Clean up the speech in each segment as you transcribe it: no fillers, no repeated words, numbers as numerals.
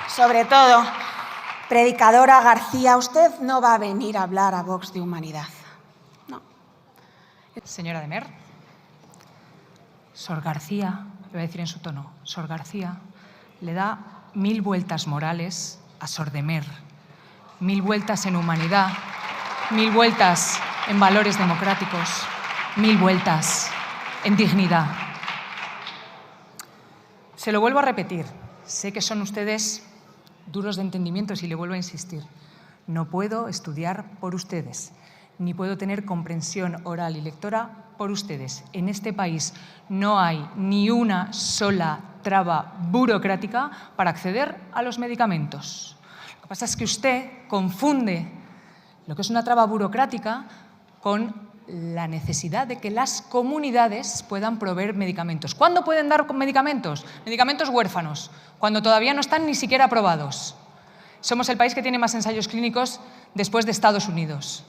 sobre todo, predicadora García, usted no va a venir a hablar a Vox de humanidad. No. Señora de Mer, Sor García, le voy a decir en su tono, Sor García le da 1000 vueltas morales a Sor de Mer, 1000 vueltas en humanidad, 1000 vueltas en valores democráticos, 1000 vueltas en dignidad. Se lo vuelvo a repetir, sé que son ustedes duros de entendimiento y le vuelvo a insistir. No puedo estudiar por ustedes, ni puedo tener comprensión oral y lectora por ustedes. En este país no hay ni una sola traba burocrática para acceder a los medicamentos. Lo que pasa es que usted confunde lo que es una traba burocrática con la necesidad de que las comunidades puedan proveer medicamentos. ¿Cuándo pueden dar medicamentos? Medicamentos huérfanos, cuando todavía no están ni siquiera aprobados. Somos el país que tiene más ensayos clínicos después de Estados Unidos.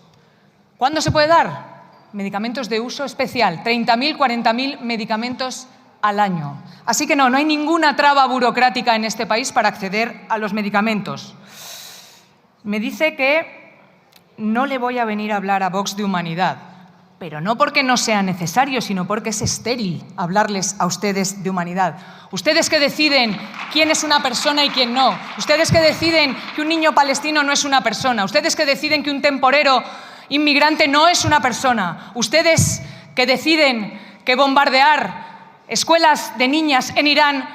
¿Cuándo se puede dar? Medicamentos de uso especial, 30.000, 40.000 medicamentos al año. Así que no hay ninguna traba burocrática en este país para acceder a los medicamentos. Me dice que no le voy a venir a hablar a Vox de humanidad, pero no porque no sea necesario, sino porque es estéril hablarles a ustedes de humanidad. Ustedes que deciden quién es una persona y quién no. Ustedes que deciden que un niño palestino no es una persona. Ustedes que deciden que un temporero inmigrante no es una persona. Ustedes que deciden que bombardear escuelas de niñas en Irán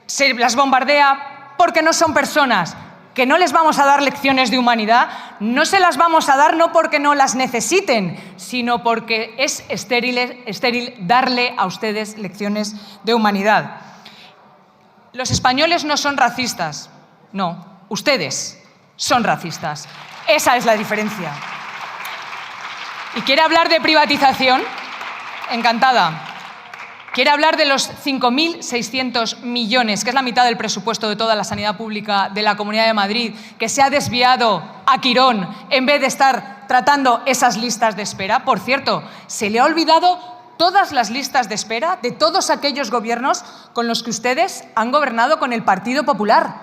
se las bombardea porque no son personas. Que no les vamos a dar lecciones de humanidad, no se las vamos a dar no porque no las necesiten, sino porque es estéril darle a ustedes lecciones de humanidad. Los españoles no son racistas, no, ustedes son racistas. Esa es la diferencia. ¿Y quiere hablar de privatización? Encantada. ¿Quiere hablar de los 5.600 millones, que es la mitad del presupuesto de toda la sanidad pública de la Comunidad de Madrid, que se ha desviado a Quirón en vez de estar tratando esas listas de espera? Por cierto, se le ha olvidado todas las listas de espera de todos aquellos gobiernos con los que ustedes han gobernado con el Partido Popular.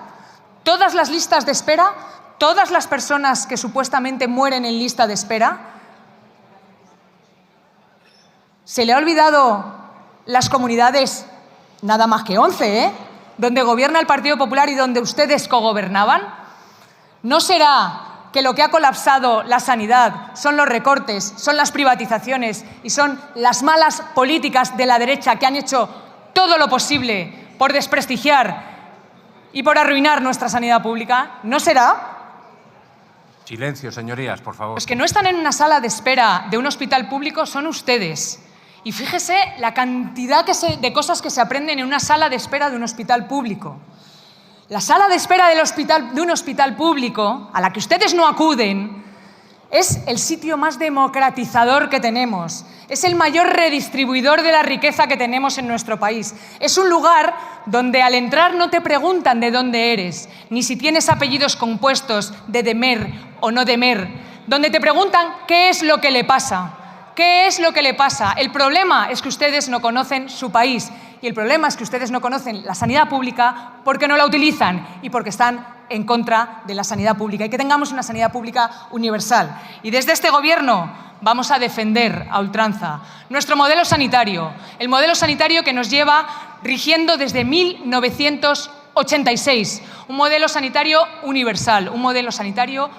Todas las listas de espera, todas las personas que supuestamente mueren en lista de espera. Se le ha olvidado las comunidades, nada más que 11, donde gobierna el Partido Popular y donde ustedes cogobernaban. ¿No será que lo que ha colapsado la sanidad son los recortes, son las privatizaciones y son las malas políticas de la derecha que han hecho todo lo posible por desprestigiar y por arruinar nuestra sanidad pública? ¿No será? Silencio, señorías, por favor. Los que no están en una sala de espera de un hospital público son ustedes. Y fíjese la cantidad de cosas que se aprenden en una sala de espera de un hospital público. La sala de espera de un hospital público, a la que ustedes no acuden, es el sitio más democratizador que tenemos. Es el mayor redistribuidor de la riqueza que tenemos en nuestro país. Es un lugar donde al entrar no te preguntan de dónde eres, ni si tienes apellidos compuestos de Demer o no Demer, donde te preguntan qué es lo que le pasa. ¿Qué es lo que le pasa? El problema es que ustedes no conocen su país y el problema es que ustedes no conocen la sanidad pública porque no la utilizan y porque están en contra de la sanidad pública y que tengamos una sanidad pública universal. Y desde este Gobierno vamos a defender a ultranza nuestro modelo sanitario, el modelo sanitario que nos lleva rigiendo desde 1986, un modelo sanitario universal, un modelo sanitario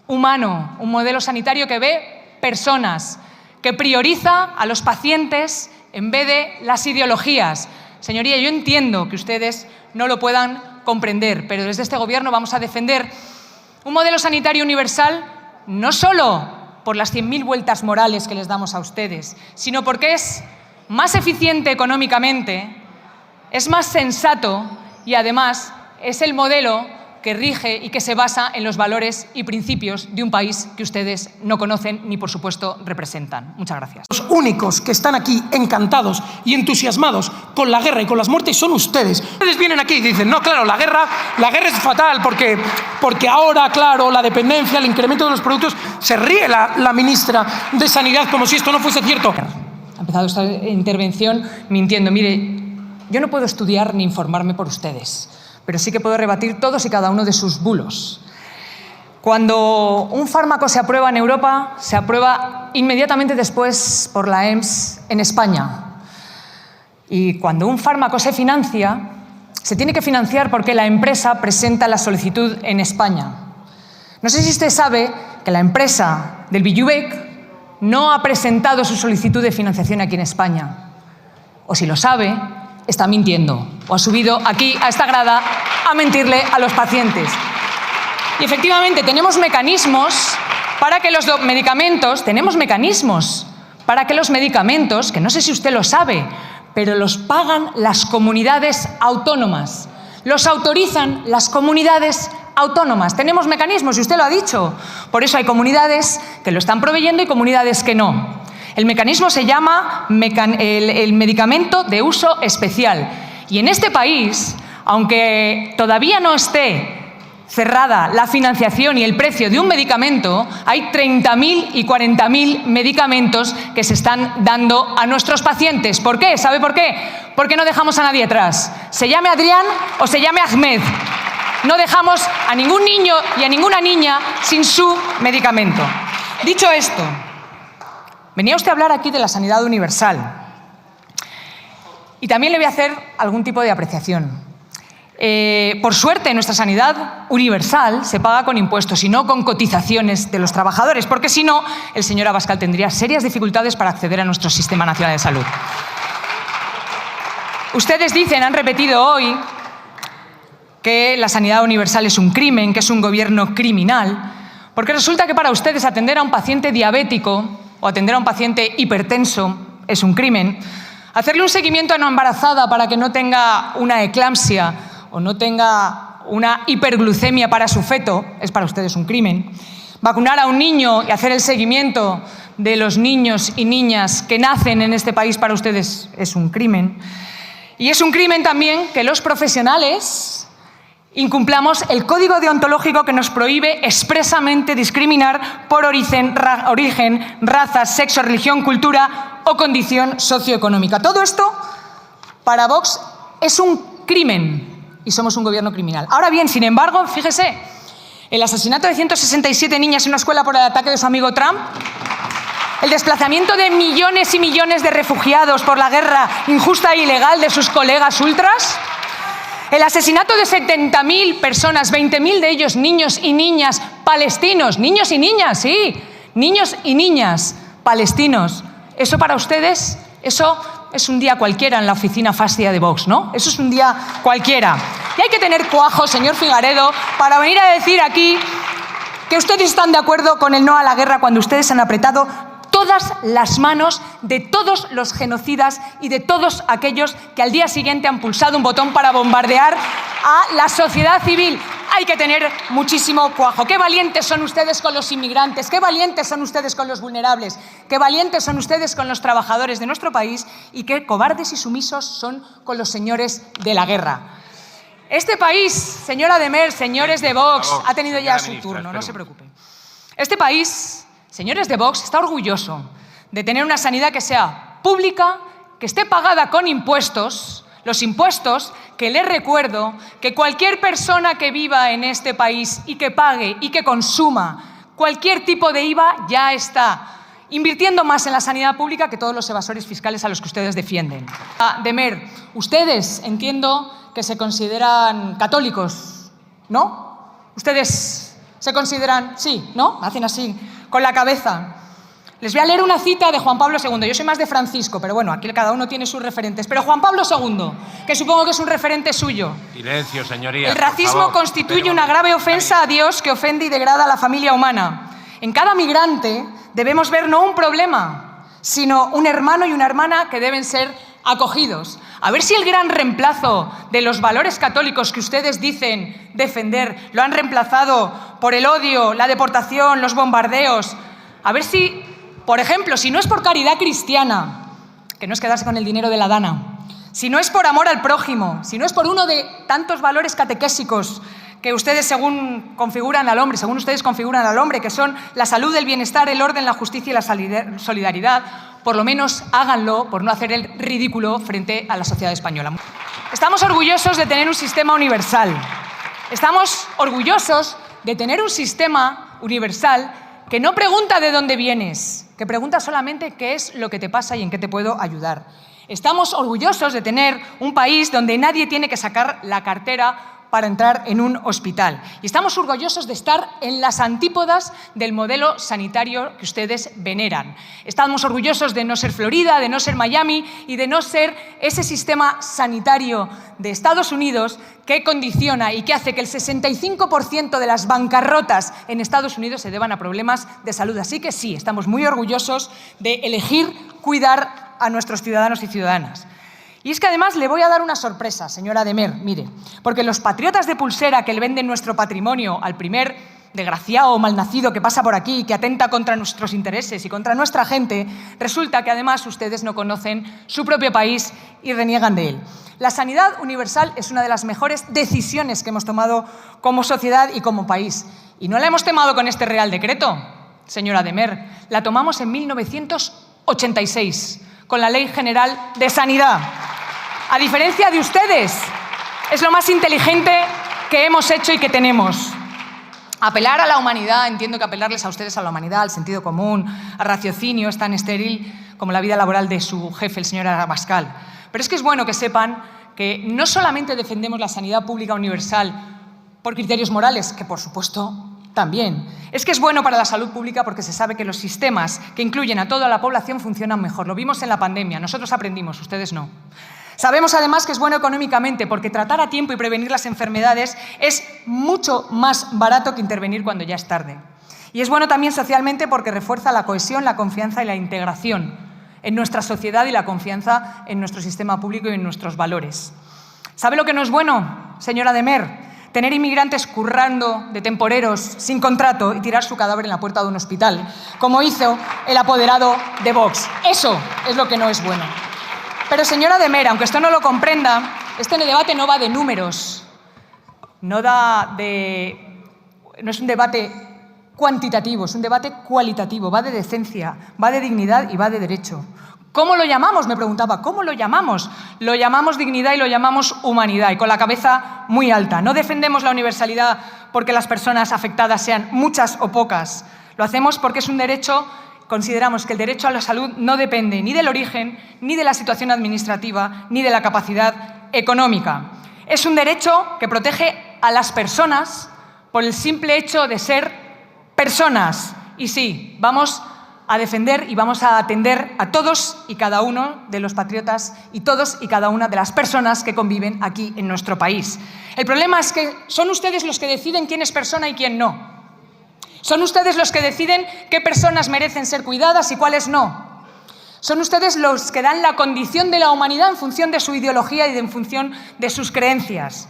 humano, un modelo sanitario que ve personas, que prioriza a los pacientes en vez de las ideologías. Señoría, yo entiendo que ustedes no lo puedan comprender, pero desde este Gobierno vamos a defender un modelo sanitario universal no solo por las 100.000 vueltas morales que les damos a ustedes, sino porque es más eficiente económicamente, es más sensato y además es el modelo que rige y que se basa en los valores y principios de un país que ustedes no conocen ni, por supuesto, representan. Muchas gracias. Los únicos que están aquí encantados y entusiasmados con la guerra y con las muertes son ustedes. Ustedes vienen aquí y dicen, no, claro, la guerra es fatal porque ahora, claro, la dependencia, el incremento de los productos, se ríe la ministra de Sanidad como si esto no fuese cierto. Ha empezado esta intervención mintiendo. Mire, yo no puedo estudiar ni informarme por ustedes, pero sí que puedo rebatir todos y cada uno de sus bulos. Cuando un fármaco se aprueba en Europa, se aprueba inmediatamente después por la EMS en España. Y cuando un fármaco se financia, se tiene que financiar porque la empresa presenta la solicitud en España. No sé si usted sabe que la empresa del Villubec no ha presentado su solicitud de financiación aquí en España. O si lo sabe, está mintiendo. O ha subido aquí a esta grada a mentirle a los pacientes. Y efectivamente tenemos mecanismos para que los medicamentos, que no sé si usted lo sabe, pero los pagan las comunidades autónomas. Los autorizan las comunidades autónomas. Tenemos mecanismos, y usted lo ha dicho. Por eso hay comunidades que lo están proveyendo y comunidades que no. El mecanismo se llama el medicamento de uso especial. Y en este país, aunque todavía no esté cerrada la financiación y el precio de un medicamento, hay 30.000 y 40.000 medicamentos que se están dando a nuestros pacientes. ¿Por qué? ¿Sabe por qué? Porque no dejamos a nadie atrás. Se llame Adrián o se llame Ahmed. No dejamos a ningún niño y a ninguna niña sin su medicamento. Dicho esto, venía usted a hablar aquí de la sanidad universal. Y también le voy a hacer algún tipo de apreciación. Por suerte, nuestra sanidad universal se paga con impuestos y no con cotizaciones de los trabajadores, porque si no, el señor Abascal tendría serias dificultades para acceder a nuestro Sistema Nacional de Salud. Ustedes dicen, han repetido hoy, que la sanidad universal es un crimen, que es un gobierno criminal, porque resulta que para ustedes atender a un paciente diabético o atender a un paciente hipertenso es un crimen. Hacerle un seguimiento a una embarazada para que no tenga una eclampsia o no tenga una hiperglucemia para su feto es para ustedes un crimen. Vacunar a un niño y hacer el seguimiento de los niños y niñas que nacen en este país para ustedes es un crimen. Y es un crimen también que los profesionales incumplamos el código deontológico que nos prohíbe expresamente discriminar por origen, raza, sexo, religión, cultura o condición socioeconómica. Todo esto, para Vox, es un crimen y somos un gobierno criminal. Ahora bien, sin embargo, fíjese, el asesinato de 167 niñas en una escuela por el ataque de su amigo Trump, el desplazamiento de millones y millones de refugiados por la guerra injusta e ilegal de sus colegas ultras, el asesinato de 70.000 personas, 20.000 de ellos niños y niñas palestinos, niños y niñas, sí, niños y niñas palestinos. Eso para ustedes, eso es un día cualquiera en la oficina fascia de Vox, ¿no? Eso es un día cualquiera. Y hay que tener cuajo, señor Figaredo, para venir a decir aquí que ustedes están de acuerdo con el no a la guerra cuando ustedes han apretado todas las manos de todos los genocidas y de todos aquellos que al día siguiente han pulsado un botón para bombardear a la sociedad civil. Hay que tener muchísimo cuajo. Qué valientes son ustedes con los inmigrantes, qué valientes son ustedes con los vulnerables, qué valientes son ustedes con los trabajadores de nuestro país y qué cobardes y sumisos son con los señores de la guerra. Este país, señora Demer, señores de Vox, ha tenido ya su turno, no se preocupen. Este país, señores de Vox, está orgulloso de tener una sanidad que sea pública, que esté pagada con impuestos, los impuestos que les recuerdo que cualquier persona que viva en este país y que pague y que consuma cualquier tipo de IVA ya está invirtiendo más en la sanidad pública que todos los evasores fiscales a los que ustedes defienden. Demer, ustedes entiendo que se consideran católicos, ¿no? Ustedes se consideran, sí, ¿no? Hacen así con la cabeza. Les voy a leer una cita de Juan Pablo II. Yo soy más de Francisco, pero bueno, aquí cada uno tiene sus referentes. Pero Juan Pablo II, que supongo que es un referente suyo. Silencio, señorías. El racismo constituye una grave ofensa a Dios que ofende y degrada a la familia humana. En cada migrante debemos ver no un problema, sino un hermano y una hermana que deben ser acogidos. A ver si el gran reemplazo de los valores católicos que ustedes dicen defender lo han reemplazado por el odio, la deportación, los bombardeos. A ver si, por ejemplo, si no es por caridad cristiana, que no es quedarse con el dinero de la dana, si no es por amor al prójimo, si no es por uno de tantos valores catequésicos que ustedes según ustedes configuran al hombre, que son la salud, el bienestar, el orden, la justicia y la solidaridad, por lo menos háganlo por no hacer el ridículo frente a la sociedad española. Estamos orgullosos de tener un sistema universal. Estamos orgullosos de tener un sistema universal que no pregunta de dónde vienes, que pregunta solamente qué es lo que te pasa y en qué te puedo ayudar. Estamos orgullosos de tener un país donde nadie tiene que sacar la cartera para entrar en un hospital. Y estamos orgullosos de estar en las antípodas del modelo sanitario que ustedes veneran. Estamos orgullosos de no ser Florida, de no ser Miami y de no ser ese sistema sanitario de Estados Unidos que condiciona y que hace que el 65% de las bancarrotas en Estados Unidos se deban a problemas de salud. Así que sí, estamos muy orgullosos de elegir cuidar a nuestros ciudadanos y ciudadanas. Y es que además le voy a dar una sorpresa, señora de Mer, mire, porque los patriotas de pulsera que le venden nuestro patrimonio al primer desgraciado o malnacido que pasa por aquí, que atenta contra nuestros intereses y contra nuestra gente, resulta que además ustedes no conocen su propio país y reniegan de él. La sanidad universal es una de las mejores decisiones que hemos tomado como sociedad y como país. Y no la hemos tomado con este Real Decreto, señora de Mer, la tomamos en 1986, con la Ley General de Sanidad. A diferencia de ustedes, es lo más inteligente que hemos hecho y que tenemos. Apelar a la humanidad, entiendo que apelarles a ustedes a la humanidad, al sentido común, al raciocinio, es tan estéril como la vida laboral de su jefe, el señor Abascal. Pero es que es bueno que sepan que no solamente defendemos la sanidad pública universal por criterios morales, que por supuesto también, es que es bueno para la salud pública porque se sabe que los sistemas que incluyen a toda la población funcionan mejor. Lo vimos en la pandemia, nosotros aprendimos, ustedes no. Sabemos además que es bueno económicamente porque tratar a tiempo y prevenir las enfermedades es mucho más barato que intervenir cuando ya es tarde. Y es bueno también socialmente porque refuerza la cohesión, la confianza y la integración en nuestra sociedad y la confianza en nuestro sistema público y en nuestros valores. ¿Sabe lo que no es bueno, señora de Mer? Tener inmigrantes currando de temporeros sin contrato y tirar su cadáver en la puerta de un hospital, como hizo el apoderado de Vox. Eso es lo que no es bueno. Pero, señora de Mer, aunque usted no lo comprenda, este debate no va de números, no es un debate cuantitativo, es un debate cualitativo, va de decencia, va de dignidad y va de derecho. ¿Cómo lo llamamos?, me preguntaba. ¿Cómo lo llamamos? Lo llamamos dignidad y lo llamamos humanidad, y con la cabeza muy alta. No defendemos la universalidad porque las personas afectadas sean muchas o pocas. Lo hacemos porque es un derecho. Consideramos que el derecho a la salud no depende ni del origen, ni de la situación administrativa, ni de la capacidad económica. Es un derecho que protege a las personas por el simple hecho de ser personas. Y sí, vamos a defender y vamos a atender a todos y cada uno de los patriotas y todos y cada una de las personas que conviven aquí en nuestro país. El problema es que son ustedes los que deciden quién es persona y quién no. Son ustedes los que deciden qué personas merecen ser cuidadas y cuáles no. Son ustedes los que dan la condición de la humanidad en función de su ideología y en función de sus creencias.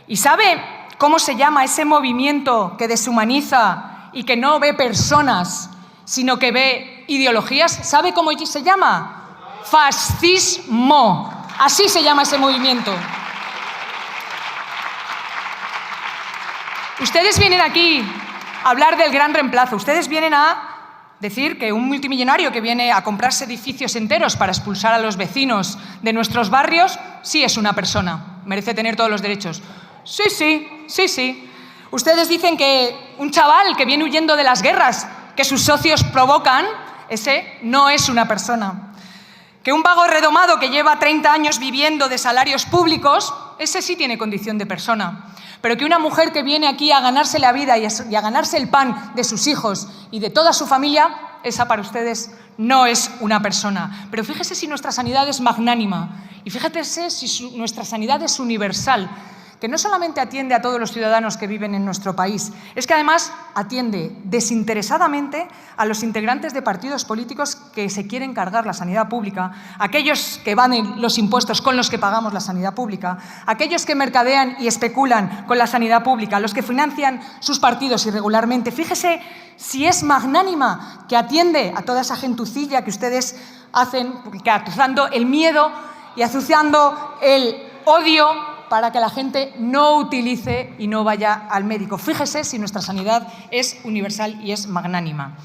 ¿Y sabe cómo se llama ese movimiento que deshumaniza y que no ve personas, sino que ve ideologías? ¿Sabe cómo se llama? Fascismo. Así se llama ese movimiento. Ustedes vienen aquí a hablar del gran reemplazo. Ustedes vienen a decir que un multimillonario que viene a comprarse edificios enteros para expulsar a los vecinos de nuestros barrios, sí es una persona, merece tener todos los derechos. Sí. Ustedes dicen que un chaval que viene huyendo de las guerras que sus socios provocan, ese no es una persona. Que un vago redomado que lleva 30 años viviendo de salarios públicos, ese sí tiene condición de persona. Pero que una mujer que viene aquí a ganarse la vida y a ganarse el pan de sus hijos y de toda su familia, esa para ustedes no es una persona. Pero fíjese si nuestra sanidad es magnánima y fíjese si nuestra sanidad es universal, que no solamente atiende a todos los ciudadanos que viven en nuestro país, es que además atiende desinteresadamente a los integrantes de partidos políticos que se quieren cargar la sanidad pública, aquellos que evaden los impuestos con los que pagamos la sanidad pública, aquellos que mercadean y especulan con la sanidad pública, los que financian sus partidos irregularmente. Fíjese si es magnánima, que atiende a toda esa gentucilla que ustedes hacen, que azuzando el miedo y azuzando el odio para que la gente no utilice y no vaya al médico. Fíjese si nuestra sanidad es universal y es magnánima.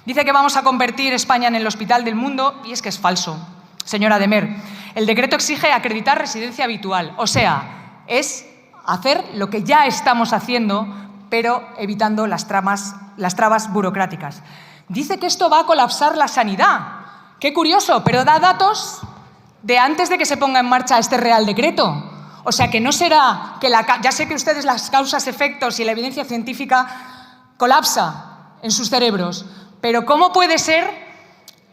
Dice que vamos a convertir España en el hospital del mundo y es que es falso. Señora De Meer, el decreto exige acreditar residencia habitual, o sea, es hacer lo que ya estamos haciendo, pero evitando las trabas burocráticas. Dice que esto va a colapsar la sanidad. Qué curioso, pero da datos de antes de que se ponga en marcha este Real Decreto. O sea, que no será que ya sé que ustedes las causas, efectos y la evidencia científica colapsa en sus cerebros, pero ¿cómo puede ser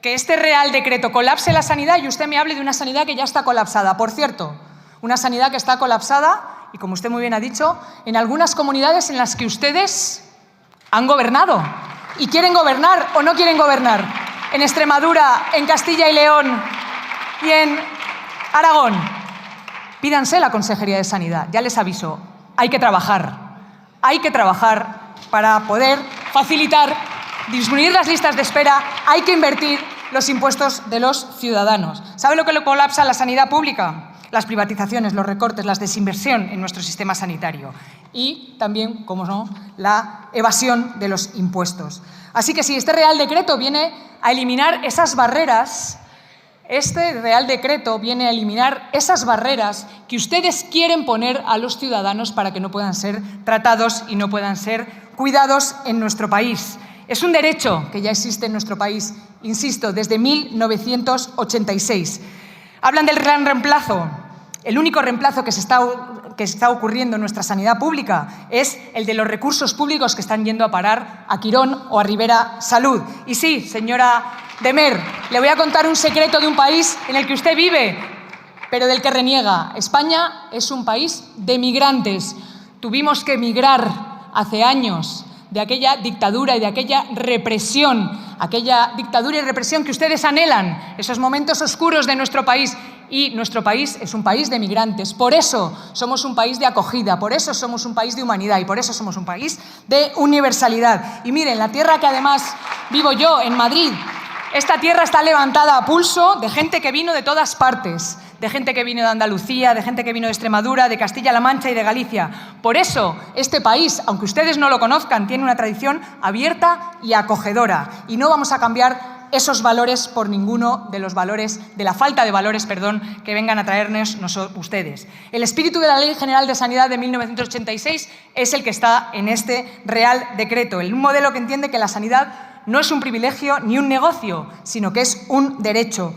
que este Real Decreto colapse la sanidad y usted me hable de una sanidad que ya está colapsada? Por cierto, una sanidad que está colapsada, y como usted muy bien ha dicho, en algunas comunidades en las que ustedes han gobernado y quieren gobernar o no quieren gobernar. En Extremadura, en Castilla y León y en Aragón. Pídanse la Consejería de Sanidad, ya les aviso, hay que trabajar para poder facilitar, disminuir las listas de espera, hay que invertir los impuestos de los ciudadanos. ¿Sabe lo que le colapsa la sanidad pública? Las privatizaciones, los recortes, la desinversión en nuestro sistema sanitario y también, como no, la evasión de los impuestos. Así que si este Real Decreto viene a eliminar esas barreras, que ustedes quieren poner a los ciudadanos para que no puedan ser tratados y no puedan ser cuidados en nuestro país. Es un derecho que ya existe en nuestro país, insisto, desde 1986. Hablan del gran reemplazo. El único reemplazo que está ocurriendo en nuestra sanidad pública es el de los recursos públicos que están yendo a parar a Quirón o a Rivera Salud. Y sí, señora De Meer, le voy a contar un secreto de un país en el que usted vive, pero del que reniega. España es un país de migrantes. Tuvimos que emigrar hace años de aquella dictadura y de aquella dictadura y represión que ustedes anhelan, esos momentos oscuros de nuestro país. Y nuestro país es un país de migrantes. Por eso somos un país de acogida, por eso somos un país de humanidad y por eso somos un país de universalidad. Y miren, la tierra que además vivo yo, en Madrid, esta tierra está levantada a pulso de gente que vino de todas partes, de gente que vino de Andalucía, de gente que vino de Extremadura, de Castilla-La Mancha y de Galicia. Por eso este país, aunque ustedes no lo conozcan, tiene una tradición abierta y acogedora. Y no vamos a cambiar esos valores por ninguno de los valores, de la falta de valores, que vengan a traernos ustedes. El espíritu de la Ley General de Sanidad de 1986 es el que está en este Real Decreto. Un modelo que entiende que la sanidad no es un privilegio ni un negocio, sino que es un derecho.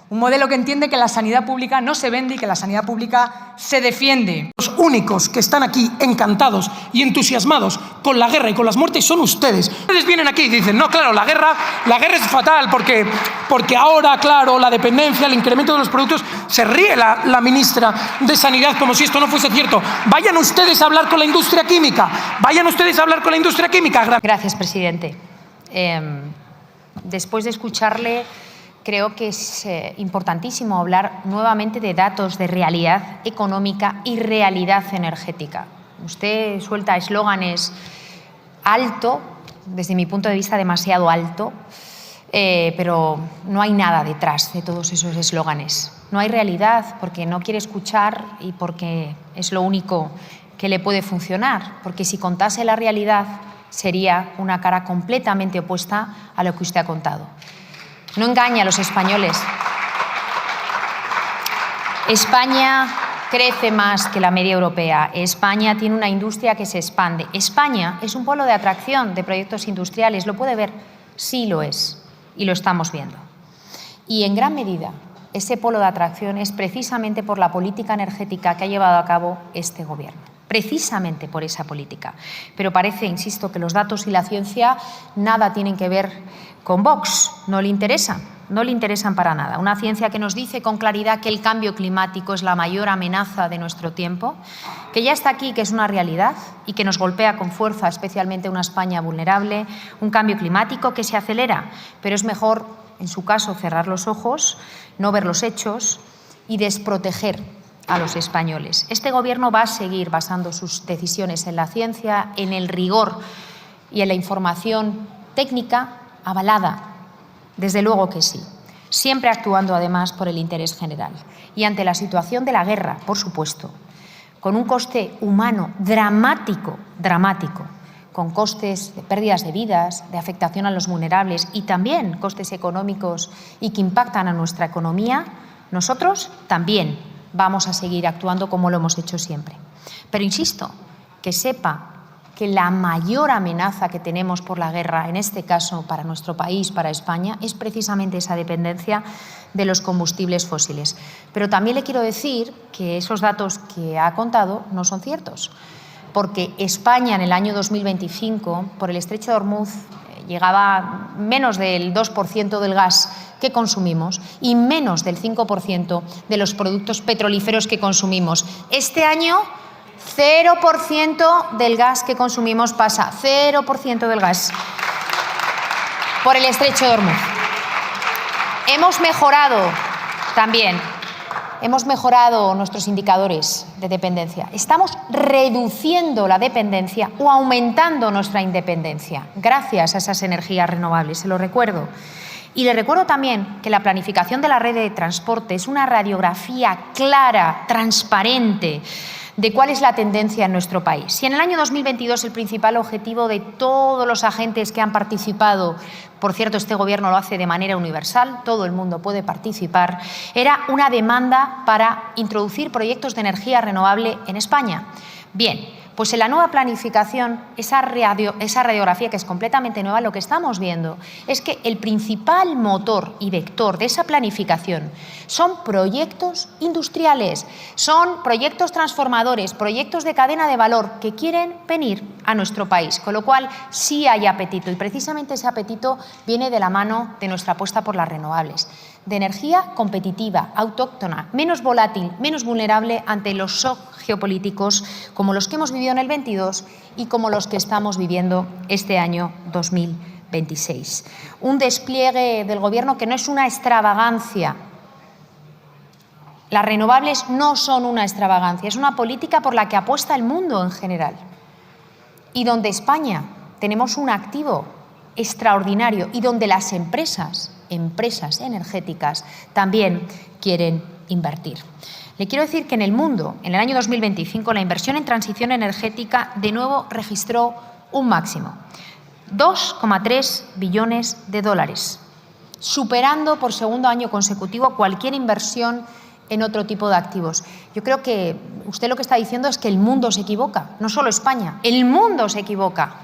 Un modelo que entiende que la sanidad pública no se vende y que la sanidad pública se defiende. Los únicos que están aquí encantados y entusiasmados con la guerra y con las muertes son ustedes. Ustedes vienen aquí y dicen, no, claro, la guerra es fatal porque ahora, claro, la dependencia, el incremento de los productos. Se ríe la ministra de Sanidad como si esto no fuese cierto. Vayan ustedes a hablar con la industria química. Gracias, presidente. Después de escucharle, creo que es importantísimo hablar nuevamente de datos de realidad económica y realidad energética. Usted suelta eslóganes alto, desde mi punto de vista demasiado alto, pero no hay nada detrás de todos esos eslóganes. No hay realidad porque no quiere escuchar y porque es lo único que le puede funcionar, porque si contase la realidad sería una cara completamente opuesta a lo que usted ha contado. No engañe a los españoles. España crece más que la media europea. España tiene una industria que se expande. España es un polo de atracción de proyectos industriales. ¿Lo puede ver? Sí lo es. Y lo estamos viendo. Y en gran medida, ese polo de atracción es precisamente por la política energética que ha llevado a cabo este Gobierno. Precisamente por esa política. Pero parece, insisto, que los datos y la ciencia nada tienen que ver con Vox. No le interesan para nada. Una ciencia que nos dice con claridad que el cambio climático es la mayor amenaza de nuestro tiempo, que ya está aquí, que es una realidad y que nos golpea con fuerza, especialmente una España vulnerable, un cambio climático que se acelera, pero es mejor, en su caso, cerrar los ojos, no ver los hechos y desproteger a los españoles. Este Gobierno va a seguir basando sus decisiones en la ciencia, en el rigor y en la información técnica avalada. Desde luego que sí. Siempre actuando, además, por el interés general. Y ante la situación de la guerra, por supuesto, con un coste humano dramático, con costes de pérdidas de vidas, de afectación a los vulnerables y también costes económicos y que impactan a nuestra economía, nosotros también vamos a seguir actuando como lo hemos hecho siempre. Pero insisto, que sepa que la mayor amenaza que tenemos por la guerra, en este caso para nuestro país, para España, es precisamente esa dependencia de los combustibles fósiles. Pero también le quiero decir que esos datos que ha contado no son ciertos, porque España en el año 2025, por el estrecho de Hormuz, llegaba menos del 2% del gas que consumimos y menos del 5% de los productos petrolíferos que consumimos. Este año, 0% del gas que consumimos pasa, 0% del gas por el estrecho de Hormuz. Hemos mejorado también, hemos mejorado nuestros indicadores de dependencia. Estamos reduciendo la dependencia o aumentando nuestra independencia gracias a esas energías renovables, se lo recuerdo. Y le recuerdo también que la planificación de la red de transporte es una radiografía clara, transparente, de cuál es la tendencia en nuestro país. Si en el año 2022 el principal objetivo de todos los agentes que han participado, por cierto, este Gobierno lo hace de manera universal, todo el mundo puede participar, era una demanda para introducir proyectos de energía renovable en España. Bien, pues en la nueva planificación, esa radiografía que es completamente nueva, lo que estamos viendo es que el principal motor y vector de esa planificación son proyectos industriales, son proyectos transformadores, proyectos de cadena de valor que quieren venir a nuestro país, con lo cual sí hay apetito y precisamente ese apetito viene de la mano de nuestra apuesta por las renovables, de energía competitiva, autóctona, menos volátil, menos vulnerable ante los shocks geopolíticos como los que hemos vivido en el 22 y como los que estamos viviendo este año 2026. Un despliegue del Gobierno que no es una extravagancia. Las renovables no son una extravagancia, es una política por la que apuesta el mundo en general y donde España tenemos un activo extraordinario y donde las empresas energéticas también quieren invertir. Le quiero decir que en el mundo, en el año 2025, la inversión en transición energética de nuevo registró un máximo, 2,3 billones de dólares, superando por segundo año consecutivo cualquier inversión en otro tipo de activos. Yo creo que usted lo que está diciendo es que el mundo se equivoca, no solo España, el mundo se equivoca.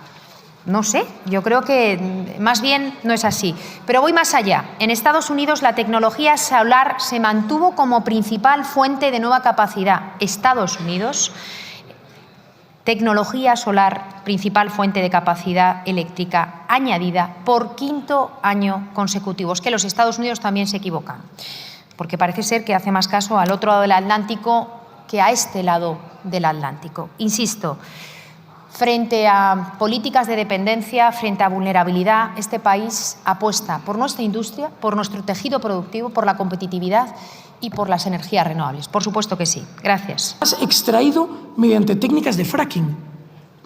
No sé, yo creo que más bien no es así. Pero voy más allá. En Estados Unidos la tecnología solar se mantuvo como principal fuente de nueva capacidad. Estados Unidos, tecnología solar, principal fuente de capacidad eléctrica añadida por quinto año consecutivo. Es que los Estados Unidos también se equivocan, porque parece ser que hace más caso al otro lado del Atlántico que a este lado del Atlántico. Insisto, frente a políticas de dependencia, frente a vulnerabilidad, este país apuesta por nuestra industria, por nuestro tejido productivo, por la competitividad y por las energías renovables. Por supuesto que sí. Gracias. Extraído mediante técnicas de fracking,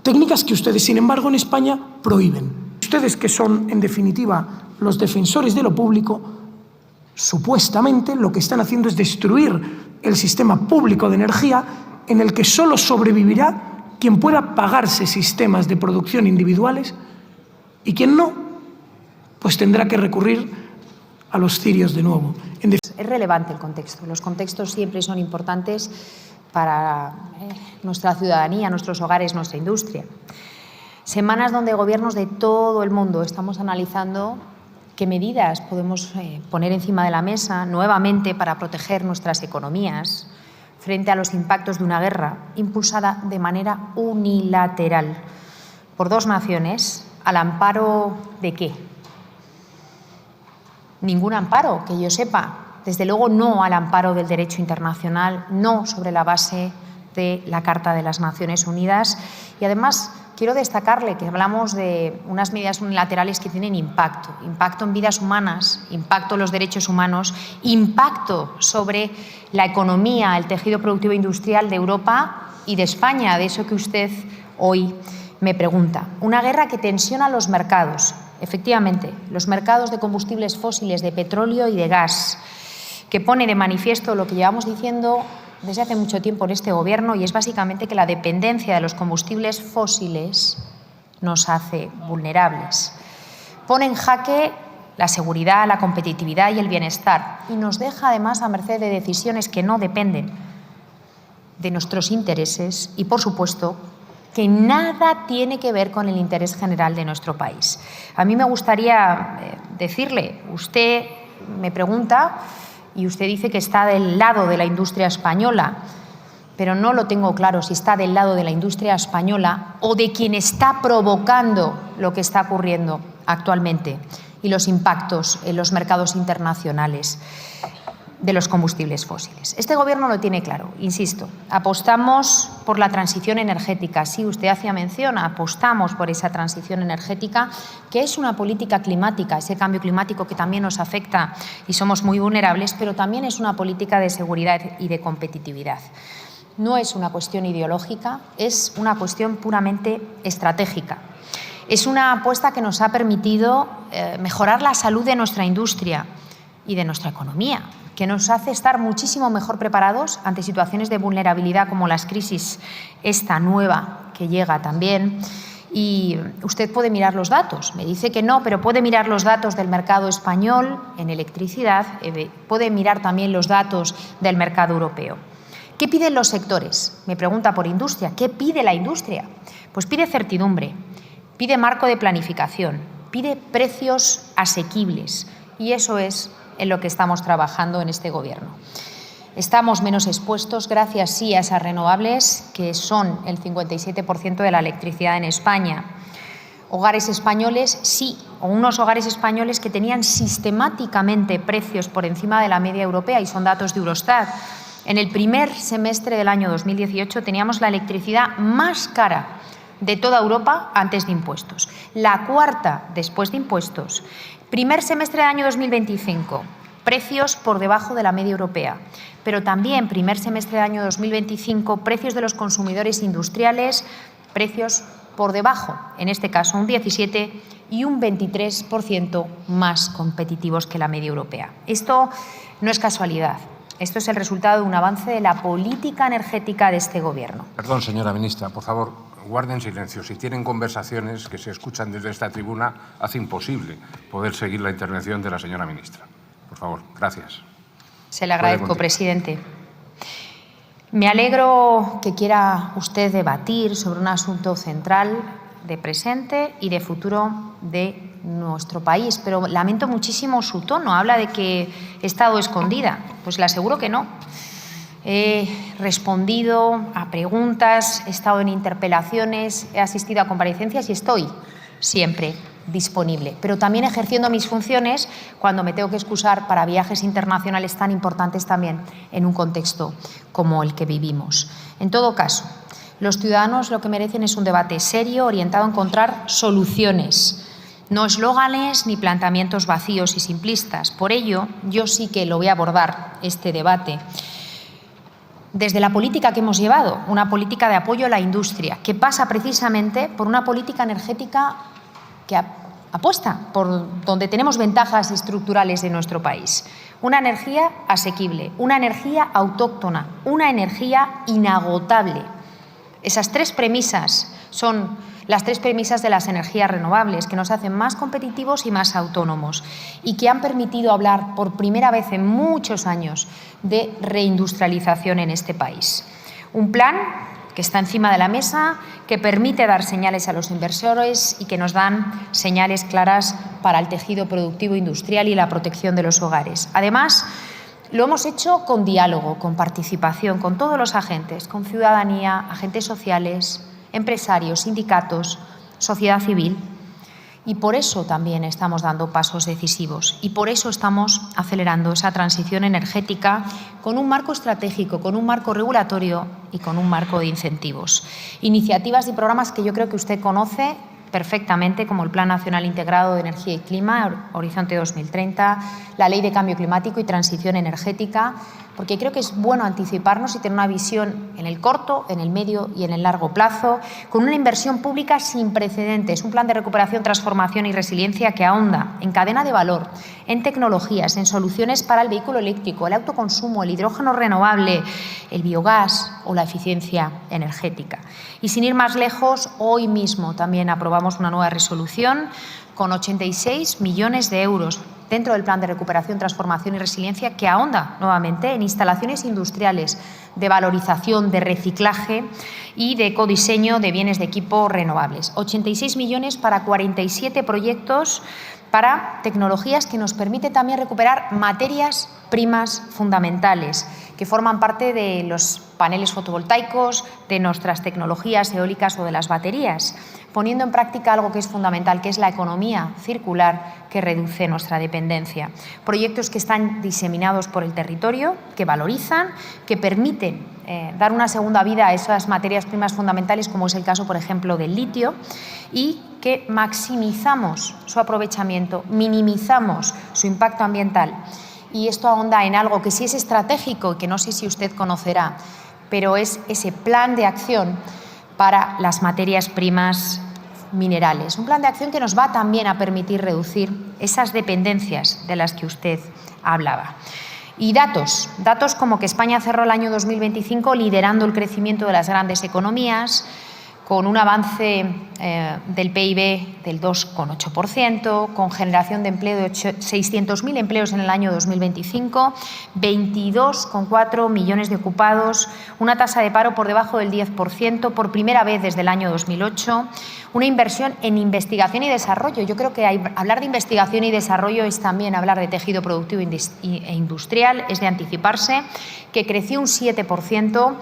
técnicas que ustedes, sin embargo, en España prohíben. Ustedes, que son, en definitiva, los defensores de lo público, supuestamente lo que están haciendo es destruir el sistema público de energía en el que solo sobrevivirá quien pueda pagarse sistemas de producción individuales y quien no, pues tendrá que recurrir a los cirios de nuevo. Es relevante el contexto. Los contextos siempre son importantes para nuestra ciudadanía, nuestros hogares, nuestra industria. Semanas donde gobiernos de todo el mundo estamos analizando qué medidas podemos poner encima de la mesa nuevamente para proteger nuestras economías frente a los impactos de una guerra impulsada de manera unilateral por dos naciones, ¿al amparo de qué? Ningún amparo, que yo sepa. Desde luego no al amparo del derecho internacional, no sobre la base de la Carta de las Naciones Unidas. Y además quiero destacarle que hablamos de unas medidas unilaterales que tienen impacto en vidas humanas, impacto en los derechos humanos, impacto sobre la economía, el tejido productivo industrial de Europa y de España, de eso que usted hoy me pregunta. Una guerra que tensiona los mercados, efectivamente, los mercados de combustibles fósiles, de petróleo y de gas, que pone de manifiesto lo que llevamos diciendo desde hace mucho tiempo en este Gobierno, y es básicamente que la dependencia de los combustibles fósiles nos hace vulnerables. Pone en jaque la seguridad, la competitividad y el bienestar y nos deja además a merced de decisiones que no dependen de nuestros intereses y, por supuesto, que nada tiene que ver con el interés general de nuestro país. A mí me gustaría decirle, usted me pregunta y usted dice que está del lado de la industria española, pero no lo tengo claro si está del lado de la industria española o de quien está provocando lo que está ocurriendo actualmente y los impactos en los mercados internacionales de los combustibles fósiles. Este Gobierno lo tiene claro, insisto, apostamos por la transición energética. Sí, usted hacía mención, apostamos por esa transición energética, que es una política climática, ese cambio climático que también nos afecta y somos muy vulnerables, pero también es una política de seguridad y de competitividad. No es una cuestión ideológica, es una cuestión puramente estratégica. Es una apuesta que nos ha permitido mejorar la salud de nuestra industria y de nuestra economía, que nos hace estar muchísimo mejor preparados ante situaciones de vulnerabilidad como las crisis, esta nueva que llega también. Y usted puede mirar los datos, me dice que no, pero puede mirar los datos del mercado español en electricidad, puede mirar también los datos del mercado europeo. ¿Qué piden los sectores? Me pregunta por industria. ¿Qué pide la industria? Pues pide certidumbre, pide marco de planificación, pide precios asequibles y eso es en lo que estamos trabajando en este Gobierno. Estamos menos expuestos gracias, sí, a esas renovables, que son el 57% de la electricidad en España. Hogares españoles, sí, o unos hogares españoles que tenían sistemáticamente precios por encima de la media europea y son datos de Eurostat. En el primer semestre del año 2018 teníamos la electricidad más cara de toda Europa antes de impuestos. La cuarta después de impuestos. Primer semestre del año 2025, precios por debajo de la media europea. Pero también primer semestre del año 2025, precios de los consumidores industriales, precios por debajo, en este caso un 17 y un 23% más competitivos que la media europea. Esto no es casualidad. Esto es el resultado de un avance de la política energética de este Gobierno. Perdón, señora ministra, por favor, guarden silencio. Si tienen conversaciones que se escuchan desde esta tribuna, hace imposible poder seguir la intervención de la señora ministra. Por favor, gracias. Se le agradezco, presidente. Me alegro que quiera usted debatir sobre un asunto central de presente y de futuro de nuestro país, pero lamento muchísimo su tono. Habla de que he estado escondida. Pues le aseguro que no. He respondido a preguntas, he estado en interpelaciones, he asistido a comparecencias y estoy siempre disponible, pero también ejerciendo mis funciones cuando me tengo que excusar para viajes internacionales tan importantes también en un contexto como el que vivimos. En todo caso, los ciudadanos lo que merecen es un debate serio, orientado a encontrar soluciones, no eslóganes ni planteamientos vacíos y simplistas. Por ello, yo sí que lo voy a abordar, este debate, desde la política que hemos llevado, una política de apoyo a la industria, que pasa precisamente por una política energética que apuesta por donde tenemos ventajas estructurales de nuestro país. Una energía asequible, una energía autóctona, una energía inagotable. Esas tres premisas son las tres premisas de las energías renovables, que nos hacen más competitivos y más autónomos y que han permitido hablar por primera vez en muchos años de reindustrialización en este país. Un plan que está encima de la mesa, que permite dar señales a los inversores y que nos dan señales claras para el tejido productivo industrial y la protección de los hogares. Además, lo hemos hecho con diálogo, con participación, con todos los agentes, con ciudadanía, agentes sociales, empresarios, sindicatos, sociedad civil. Y por eso también estamos dando pasos decisivos y por eso estamos acelerando esa transición energética con un marco estratégico, con un marco regulatorio y con un marco de incentivos. Iniciativas y programas que yo creo que usted conoce perfectamente, como el Plan Nacional Integrado de Energía y Clima, Horizonte 2030, la Ley de Cambio Climático y Transición Energética, porque creo que es bueno anticiparnos y tener una visión en el corto, en el medio y en el largo plazo, con una inversión pública sin precedentes, un plan de recuperación, transformación y resiliencia que ahonda en cadena de valor, en tecnologías, en soluciones para el vehículo eléctrico, el autoconsumo, el hidrógeno renovable, el biogás o la eficiencia energética. Y sin ir más lejos, hoy mismo también aprobamos una nueva resolución con 86 millones de euros dentro del Plan de Recuperación, Transformación y Resiliencia, que ahonda nuevamente en instalaciones industriales de valorización, de reciclaje y de ecodiseño de bienes de equipo renovables. 86 millones para 47 proyectos para tecnologías que nos permite también recuperar materias primas fundamentales que forman parte de los paneles fotovoltaicos, de nuestras tecnologías eólicas o de las baterías, poniendo en práctica algo que es fundamental, que es la economía circular que reduce nuestra dependencia. Proyectos que están diseminados por el territorio, que valorizan, que permiten dar una segunda vida a esas materias primas fundamentales, como es el caso, por ejemplo, del litio, y que maximizamos su aprovechamiento, minimizamos su impacto ambiental. Y esto ahonda en algo que sí es estratégico y que no sé si usted conocerá, pero es ese plan de acción para las materias primas minerales. Un plan de acción que nos va también a permitir reducir esas dependencias de las que usted hablaba. Y datos como que España cerró el año 2025 liderando el crecimiento de las grandes economías, con un avance del PIB del 2,8%, con generación de empleo de 600.000 empleos en el año 2025, 22,4 millones de ocupados, una tasa de paro por debajo del 10%, por primera vez desde el año 2008, una inversión en investigación y desarrollo. Yo creo que hablar de investigación y desarrollo es también hablar de tejido productivo e industrial, es de anticiparse, que creció un 7%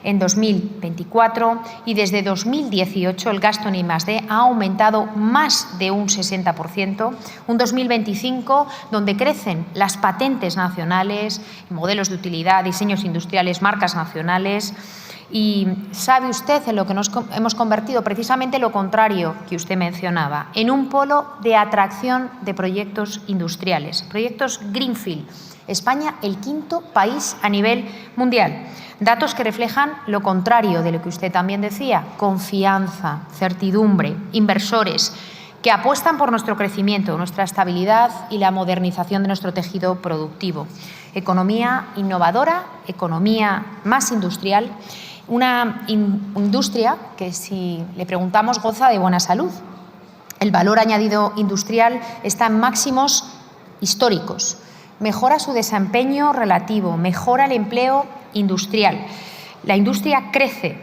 en 2024 y desde 2018 el gasto en I+D ha aumentado más de un 60%, un 2025 donde crecen las patentes nacionales, modelos de utilidad, diseños industriales, marcas nacionales. Y sabe usted en lo que nos hemos convertido, precisamente lo contrario que usted mencionaba, en un polo de atracción de proyectos industriales, proyectos Greenfield. España, el quinto país a nivel mundial. Datos que reflejan lo contrario de lo que usted también decía: confianza, certidumbre, inversores que apuestan por nuestro crecimiento, nuestra estabilidad y la modernización de nuestro tejido productivo. Economía innovadora, economía más industrial, una industria que, si le preguntamos, goza de buena salud. El valor añadido industrial está en máximos históricos. Mejora su desempeño relativo, mejora el empleo industrial. La industria crece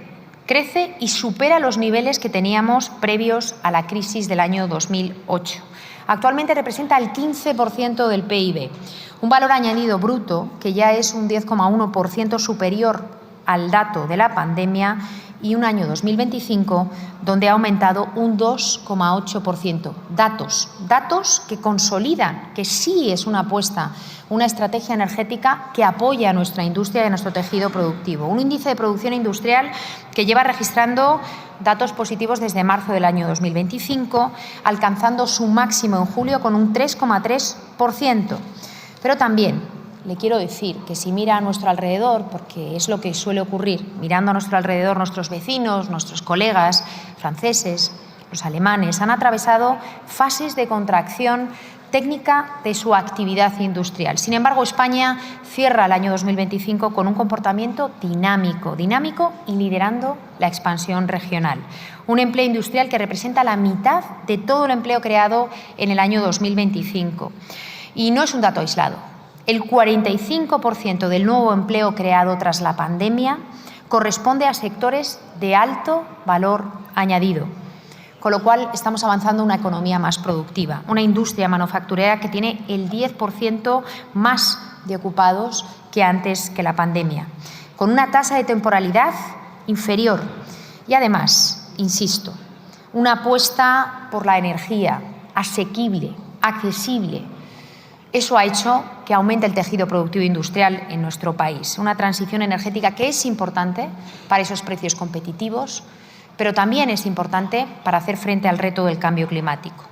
y supera los niveles que teníamos previos a la crisis del año 2008. Actualmente representa el 15% del PIB, un valor añadido bruto que ya es un 10,1% superior al dato de la pandemia, y un año 2025 donde ha aumentado un 2,8%. Datos que consolidan que sí es una apuesta, una estrategia energética que apoya a nuestra industria y a nuestro tejido productivo. Un índice de producción industrial que lleva registrando datos positivos desde marzo del año 2025, alcanzando su máximo en julio con un 3,3%. Pero también le quiero decir que si mira a nuestro alrededor, porque es lo que suele ocurrir, mirando a nuestro alrededor, nuestros vecinos, nuestros colegas franceses, los alemanes, han atravesado fases de contracción técnica de su actividad industrial. Sin embargo, España cierra el año 2025 con un comportamiento dinámico y liderando la expansión regional. Un empleo industrial que representa la mitad de todo el empleo creado en el año 2025. Y no es un dato aislado. El 45% del nuevo empleo creado tras la pandemia corresponde a sectores de alto valor añadido, con lo cual estamos avanzando en una economía más productiva, una industria manufacturera que tiene el 10% más de ocupados que antes que la pandemia, con una tasa de temporalidad inferior y además, insisto, una apuesta por la energía asequible, accesible. Eso ha hecho que aumente el tejido productivo industrial en nuestro país. Una transición energética que es importante para esos precios competitivos, pero también es importante para hacer frente al reto del cambio climático.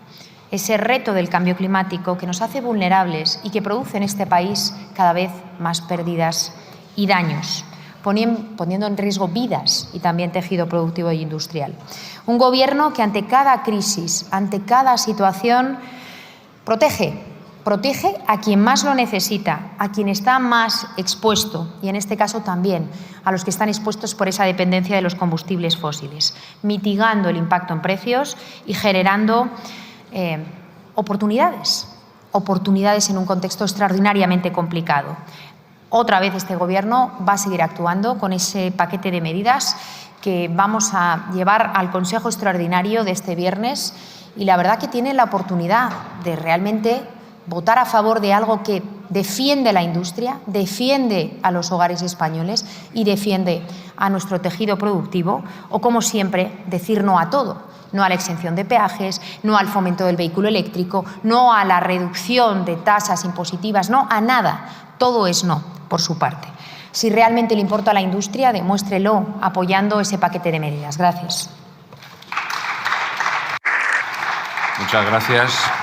Ese reto del cambio climático que nos hace vulnerables y que produce en este país cada vez más pérdidas y daños, poniendo en riesgo vidas y también tejido productivo e industrial. Un gobierno que ante cada crisis, ante cada situación, protege a quien más lo necesita, a quien está más expuesto y en este caso también a los que están expuestos por esa dependencia de los combustibles fósiles, mitigando el impacto en precios y generando oportunidades en un contexto extraordinariamente complicado. Otra vez este Gobierno va a seguir actuando con ese paquete de medidas que vamos a llevar al Consejo Extraordinario de este viernes y la verdad que tiene la oportunidad de realmente votar a favor de algo que defiende la industria, defiende a los hogares españoles y defiende a nuestro tejido productivo o, como siempre, decir no a todo. No a la exención de peajes, no al fomento del vehículo eléctrico, no a la reducción de tasas impositivas, no a nada. Todo es no, por su parte. Si realmente le importa a la industria, demuéstrelo apoyando ese paquete de medidas. Gracias. Muchas gracias.